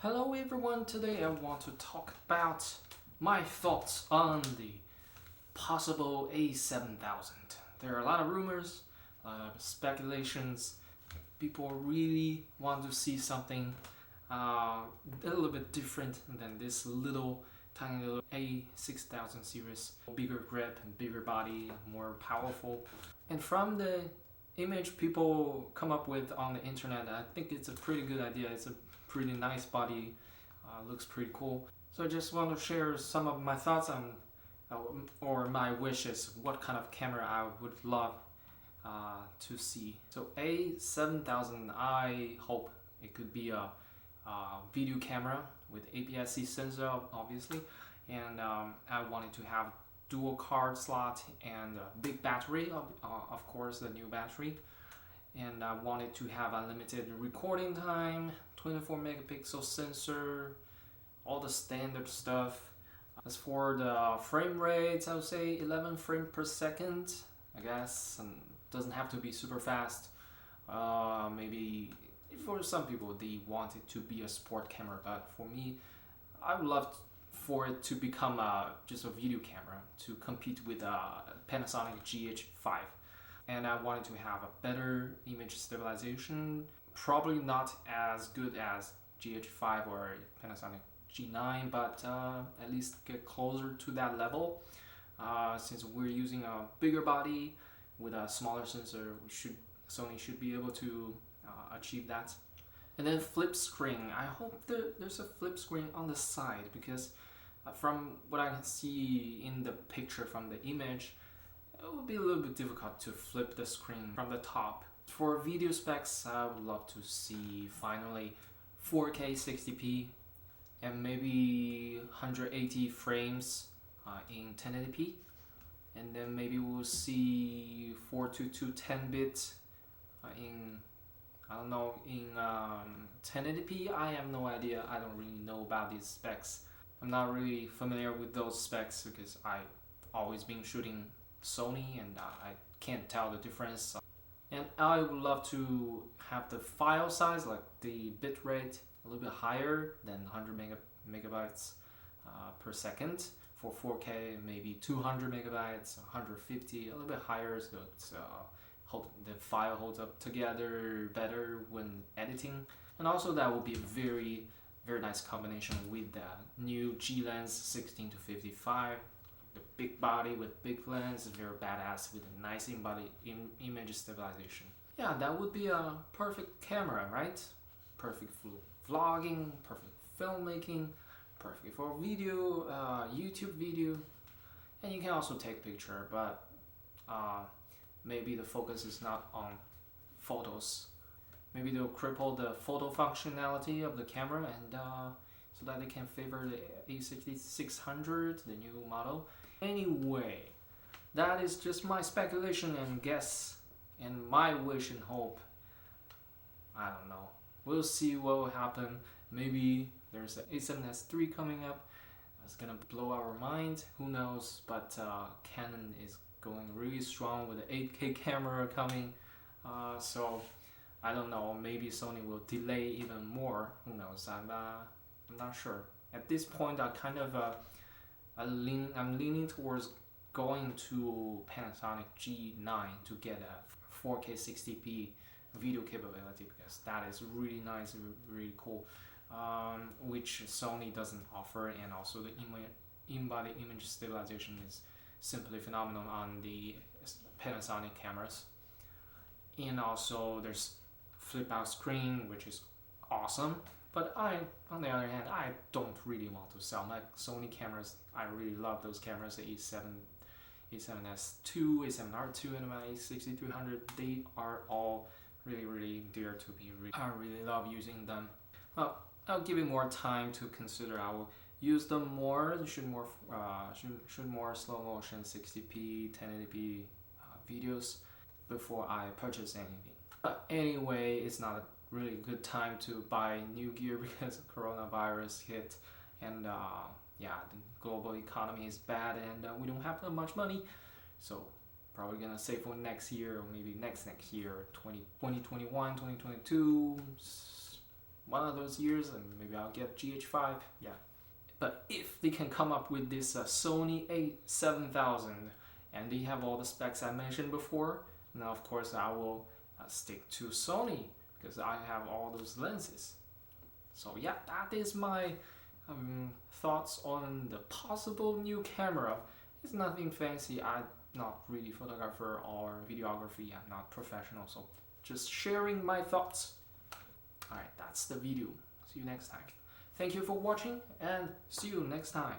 Hello everyone, today I want to talk about my thoughts on the possible A7000. There are a lot of rumors, a lot of speculations. People really want to see something a little bit different than this tiny little A6000 series. Bigger grip, bigger body, more powerful. And from the image people come up with on the internet, I think it's a pretty good idea. It's a pretty nice body, looks pretty cool. So I just want to share some of my thoughts on or my wishes, what kind of camera I would love to see. So A7000, I hope it could be a video camera with APS-C sensor, obviously, and I wanted to have dual card slot and a big battery, of course the new battery, and I wanted to have unlimited recording time, 24 megapixel sensor, all the standard stuff. As for the frame rates, I would say 11 frames per second, I guess, and doesn't have to be super fast. Maybe for some people they want it to be a sport camera, but for me, I would love for it to become just a video camera to compete with Panasonic GH5. And I wanted to have a better image stabilization, probably not as good as GH5 or Panasonic G9, but at least get closer to that level. Since we're using a bigger body with a smaller sensor, Sony should be able to achieve that. And then flip screen, I hope there's a flip screen on the side, because from what I can see in the picture from the image, it would be a little bit difficult to flip the screen from the top. For video specs, I would love to see finally 4K 60p and maybe 180 frames in 1080p, and then maybe we'll see 422 10-bit in, I don't know, in 1080p. I have no idea. I don't really know about these specs. I'm not really familiar with those specs because I've always been shooting Sony and I can't tell the difference. And I would love to have the file size, like the bit rate, a little bit higher than 100 megabytes per second. For 4K, maybe 200 megabytes, 150, a little bit higher, so it's, the file holds up together better when editing. And also that would be a very nice combination with the new G lens 16 to 55. The big body with big lens is very badass with a nice image stabilization. Yeah, that would be a perfect camera, right? Perfect for vlogging, perfect filmmaking, perfect for video, YouTube video, and you can also take picture, but maybe the focus is not on photos. Maybe they'll cripple the photo functionality of the camera, and so that they can favor the A6600, the new model. Anyway, that is just my speculation and guess and my wish and hope. I don't know. We'll see what will happen. Maybe there's an A7S III coming up. It's gonna blow our mind. Who knows? But Canon is going really strong with the 8K camera coming. So I don't know. Maybe Sony will delay even more. Who knows? I'm not sure. At this point, I'm leaning towards going to Panasonic G9 to get a 4K 60p video capability, because that is really nice, really cool, which Sony doesn't offer, and also the in-body image stabilization is simply phenomenal on the Panasonic cameras. And also there's flip out screen, which is awesome. But on the other hand, I don't really want to sell my Sony cameras. I really love those cameras, the A7S II, A7RII, and my A6300. They are all really dear to me. I really love using them. Well, I'll give it more time to consider. I will use them more, shoot more slow motion 60p, 1080p videos before I purchase anything. But anyway, it's not a really good time to buy new gear because coronavirus hit, and yeah, the global economy is bad, and we don't have that much money, so probably gonna save for next year, or maybe next year, 2021, 2022, one of those years, and maybe I'll get GH5. Yeah. But if they can come up with this Sony A7000 and they have all the specs I mentioned before, now of course I will stick to Sony because I have all those lenses. So yeah, that is my thoughts on the possible new camera. It's nothing fancy. I'm not really photographer or videography. I'm not professional, so just sharing my thoughts. Alright, that's the video. See you next time. Thank you for watching and see you next time.